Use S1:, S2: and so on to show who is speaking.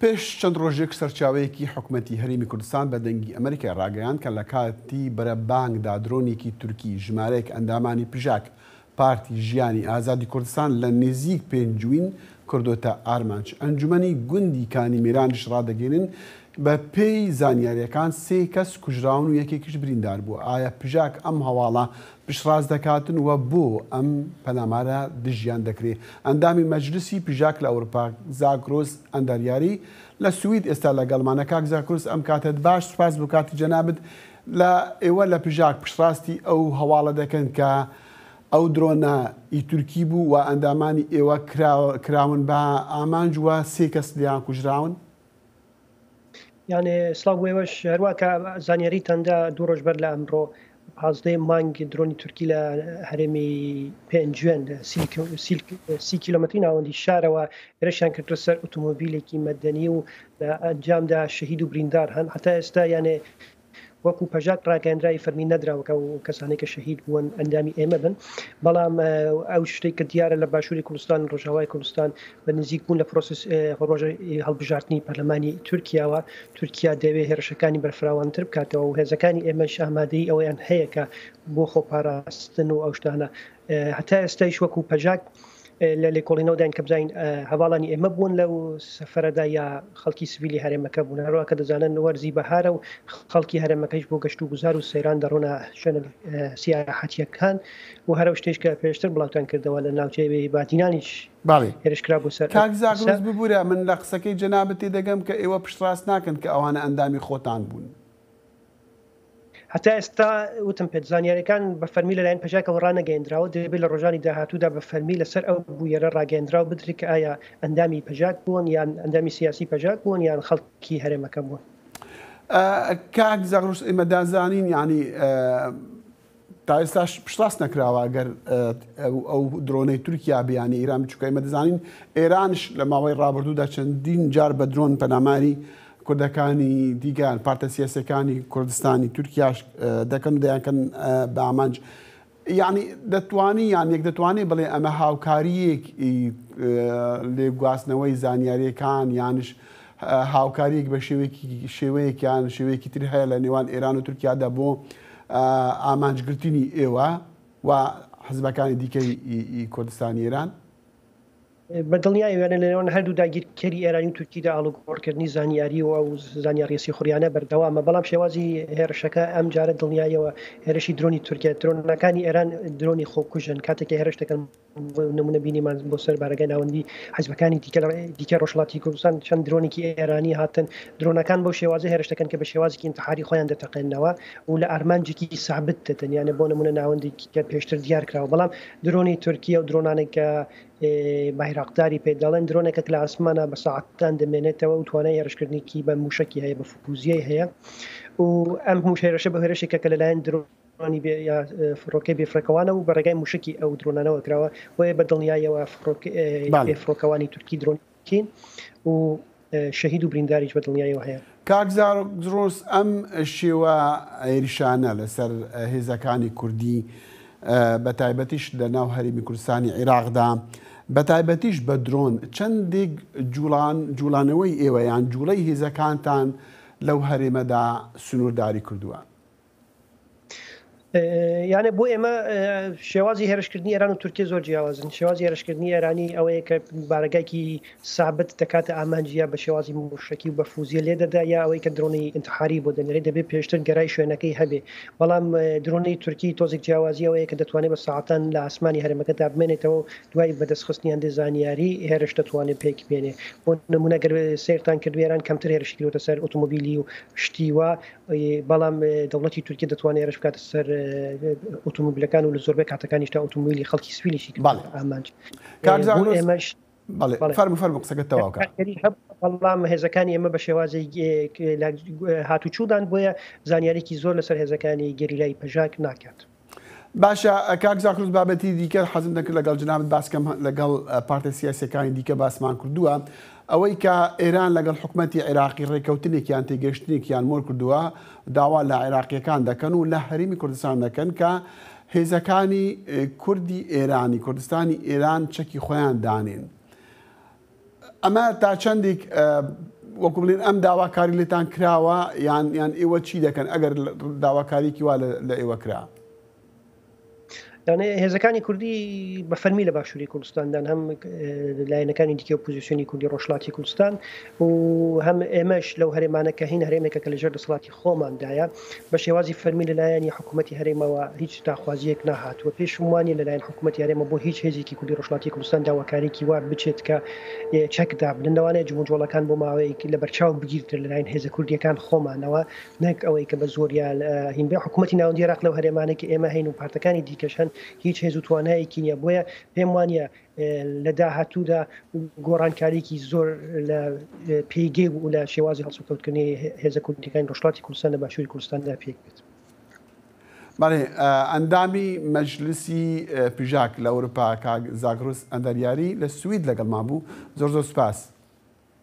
S1: پێش چەند ڕۆژێک سەرچاوەیەکی حکوومەتی هەرێمی کوردستان بە دەنگی ئەمریکای ڕاگەیان کە لە کاتی بەرەبانگدا درۆنێکی تورکی ژمارەیەک ئەندامانی پژاک پارتی ژیانی ئازادی کوردستان لە نزیک پێنجوین کردوتە ئارمانچ. ئەنجومەنی گوندی کانیمیرانیش ڕادەگەێنن بە پێی زانیاریەکان 3 کەس کوژراون و یەکێکیش بریندار بوو. ئایا پژاک ئەم هەواڵە پشتڕاست دەکاتن وە بۆ ئەم پەلامارە دژیان دەکرێت؟ ئەندامی مەجلسی پژاک لە ئەوروپا زاکرۆس ئەنداریاری لە سوید ئێستا لەگەڵمانە. کاک زاکرۆس ئەم کاتت باش، سپاس بۆ کاتی جەنابەت. لە ئێوە لە پژاک پشتڕاستی ئەو هەواڵە دەکەن کە ئەو درۆنە ئی تورکی بوو و ئەندامانی ئێوە کراون بە ئامانج وە 3 کەس لیان کوژراون؟
S2: یانێ سلااو وێوەش هەروواکە زانیاری تەندا 2 ڕۆژ بەر لە ئەمڕۆ 15 مانگ درۆنی تورکی لە هەرێمی پێنجوێن 30 کیلۆمەتری ناوەندی شارەوە هێرشیان کردە سەر ئۆتۆمۆبیلێکی مەدەنی و لە ئەنجامدا شەهید و بریندار هەن. هەتا ئێستا یانێ وەکو پەژاک ڕاگەاندرای فەرمی نەدراوەکە و کەسانێک کە شەهید بوون ئەندامی ئێمە بن، بەڵام ئەو شتێک کە دیارە لە باشووری کوردستان ڕۆژاوای کوردستان بە نزیک بوون لە پرۆسس ڕۆژەی هەڵبژاردننی پەرلەمانی تورکیاوە. تورکیا دەوێت هێرشەکانی بەرفراوانتر بکاتەوە و هێزەکانی ئێمەش ئامادەی ئەوەیان هەیە کە بۆ خۆپاراستن و ئەو شتانە. هەتا ئێستایش وەکو پەژاک لە لێکۆڵینەوەداین کە بزین هەواڵانی ئێمە بوون لەو سەفەرەدا یا خەڵکی سڤیلی هەرێمەکە بوون. هەروە کە دەزانن وەرزی بەهارە و خەڵکی هەرێمەکەیش بۆ گەشت و گوزار و سەیران دەڕۆنە شوێنە سیاحەتیەکان و هەرە شتێش کە پێشتر بڵاوتان کردەوە لە ناوچەی باتینانیش هێرشکرا بۆ سەر.
S1: کاک زاکرۆس ببوورە، من لە قسەکەی جەنابەت تێدەگەم کە ئێوە پشتڕاست ناکەن کە ئەوانە ئەندامی خۆتان بوون.
S2: هەتا ئێستا وتم پێت زانیاریەکان بە فەرمی لەلایەن پەژاکەوە ڕانەگەیەندراوە، دەبێت لە ڕۆژانی داهاتوودا بە فەرمی لەسەر ئەو بوویەرە ڕاگەیەندراوە بدرێت کە ئایا ئەندامی پەژاک بوون یان ئەندامی سیاسی پەژاک بوون یان خەڵکی هەرێمەکە بوون.
S1: کاک زاکرۆس ئێمە دازانین ینی تا ئێستاش پشتڕاست نەکراوە ئەگەر ئەو درۆنەی تورکیا بیانی ئێران بچووکە. ئێمە دەزانین ئێرانش لە ماوەی ڕابردوودا چەندین جار بە درۆن پەلاماری کوردەکانی دیگەان پارتە سیاسەکانی کوردستانی تورکیاش دەکەن و دەیانکەن بە ئامانج. یعنی دەتوانی یان یەک دەتوانێت بڵێ ئەمە هاوکاریەک لێگواستنەوەی زانیاریەکان یانش هاوکاریەک بە شێوەیەکیان شێوەیەکی تر هەیە لە نێوان ئێران و تورکیادا بۆ ئامانجگرتنی ئێوە و حزبەکانی دیکەی کوردستانی ئێران؟
S2: بەدڵنیایوێنە لەنێوان هەردوو داگیرکەری ئێرانی و تورکیدا ئاڵوگۆڕکردنی زانیاری و ئەو زانیاری سیخوریانە بەردەوامە، بەڵام شێوازی هێرشەکە ئەم جارە دڵنیایەوە هێرشی درۆنی تورکیا. درۆنەکانی ئێران درۆنی خۆکوژن کاتێکی هێرش دەکەن نمونە بینیمان بۆ سەر بارگەی ناوەندی حیزبەکانی دیکە ڕۆژهەڵاتی کوردستان چەند درۆنێکی ئێرانی هاتن. درۆنەکان بەو شێوازە هێرش دەکەن کە بە شێوازێکی ئینتحاری خۆیان دەتەقێنەوە و لە ئارمانجێکی سابت دەدەن، یانە بۆ نمونە ناوەندی کە پێشتر دیار کراوە. بەڵام درۆنی تورکیا و درۆنانێک کە بایراقداری پێ دەڵێن درۆنێکە لە ئاسمانە بە ساعتان دەمێنێتەوە و توانای هێرشکردنێکی بە موشکی هەیە، بە فوپوزیای هەیە و ئەم هێرشە بە هێرشێکە کە لەلایەن درۆنی فڕۆکەی بێفرەکەوانە و بەڕێگای موشکی ئەو درۆنانەوە کراوە وەیە بە دڵنیایەوە بێفرۆکەوانی تورکی درۆنکین و شەهید و برینداریش بە دڵنیایەوە هەیە.
S1: کاک زاکرۆس ئەم شێوە عێریشانە لەسەر هێزەکانی کوردی بە تایبەتیش لە ناو هەرێمی کوردستانی عێراقدا بە تایبەتیش بە درۆن چەندێک جوڵانەوەی ئێوە یان جوڵەی هێزەکانتان لەو هەرێمەدا سنوورداری کردووە؟
S2: یانە بۆ ئێمە شێوازی هێرشکردنی ئێران و تورکیا زۆر جیاوازن. شێوازی هێرشکردنی ئێرانی ئەوەیە کە بارگایکی سابت دەکاتە ئامانجیا بە شێوازی موشکی و بە فوزیە لێ دەدا یا ئەوەی کە درۆنی ئینتحاری بۆ دەنێرێت دەبێت پێشتر گەرای شوێنەکەی هەبێ. بەڵام درۆنی تورکی تۆزێک جیاوازی ئەوەیە کە دەتوانێت بە ساعتان لە ئاسمانی هەرێمەکەدا بمێنێتەوە دوای بەدەستخستنی هەندێک زانیاری هێرش دەتوانێت پێکی بێنێ. بۆ نمونە گەر سێرتان کردو ئێران کەمتر هێرشی کردوتە سەر ئۆتۆمۆبیلی و شتیوە، بەڵام دەوڵەتی تورکیا دەتوانێت هێرش بکاتە سەر ئۆتۆمۆبیلەکان و لە زۆربەی کاتەکانیشتا ئۆتۆمۆبیلی خەڵکی سویلیشی ئامانج.
S1: ئێمەش فەرمو قسەکەت تەواوکە.
S2: بەڵام هێزەکانی ئێمە بە شێوازی هاتوچوودان بۆیە زانیارێکی زۆر لەسەر هێزەکانی گەریلای پەژاک ناکات.
S1: باشە کاک زاکرۆس بابەتی دیکە حەزم دەکرد لەگەڵ جنابەت باسکەم لەگەڵ پارتە سیاسیەکانی دیکە باسمان کردووە ئەوەی کە ئێران لەگەڵ حکوومەتی عێراقی ڕێکەوتنێکیان تێگەشتنێکیان مۆر کردووە داوا لە عێراقیەکان دەکەن و لە هەرێمی کوردستان دەکەن کە هێزەکانی کوردی ئێرانی کوردستانی ئێران چەکی خۆیان دانێن. ئەمە تا چەندێک وەکو بڵێن ئەم داواکاری لێتان کراوە یان ئێوە چی دەکەن ئەگەر داواکاریکی وا لە ئێوە کرا؟
S2: یانێ هێزەکانی کوردی بە فەرمی لە باشووری کوردستاندان هەم لایەنەکانی دیکە ئۆپۆزیسیۆنی کوردی ڕۆژهەڵاتی کوردستان و هەم ئێمەش لەو هەرێمانەکە هین هەرێمێکە کە لەژێر دەسەڵاتی خۆماندایە بە شێوازی فەرمی لەلایەنی حکوومەتی هەرێمەوە هیچ داخوازیەک ناهاتوە پێشم وانی لەلایەن حکوومەتی هەرێمە بۆ هیچ هێزێکی کوردی ڕۆژهەڵاتی کوردستان داواکاریکی وا بچێت کە چەکدا بلندەوانەیە جموجۆڵەکان بۆ ماوەیەکی لە بەرچاو بگیرتر لەلایەن هێزە کوردیەکان خۆمانەوە نەک ئەوەی کە بە زۆریا هین بێ حکوومەتی ناوەندی عێراق لەو هەرێمانێکی ئێمە هەین و پارتەکانی دیکەش هەن هیچ هێز و توانایەکی نییە بۆیە پێم وانە لە داهاتوودا گۆڕانکاریکی زۆر لە پێیگەی و لە شێوازی هەڵسوکەوتکردنی هێزە کوردیەکانی ڕۆژهەڵاتی کوردستان لە باشووری کوردستاندا پێک بێت.
S1: بەڵێ ئەندامی مەجلیسی پیژاک لە ئەوروپا کاک زاگرۆس ئەندەریاری لە سوید لەگەڵمان بوو. زۆر زۆر سوپاس.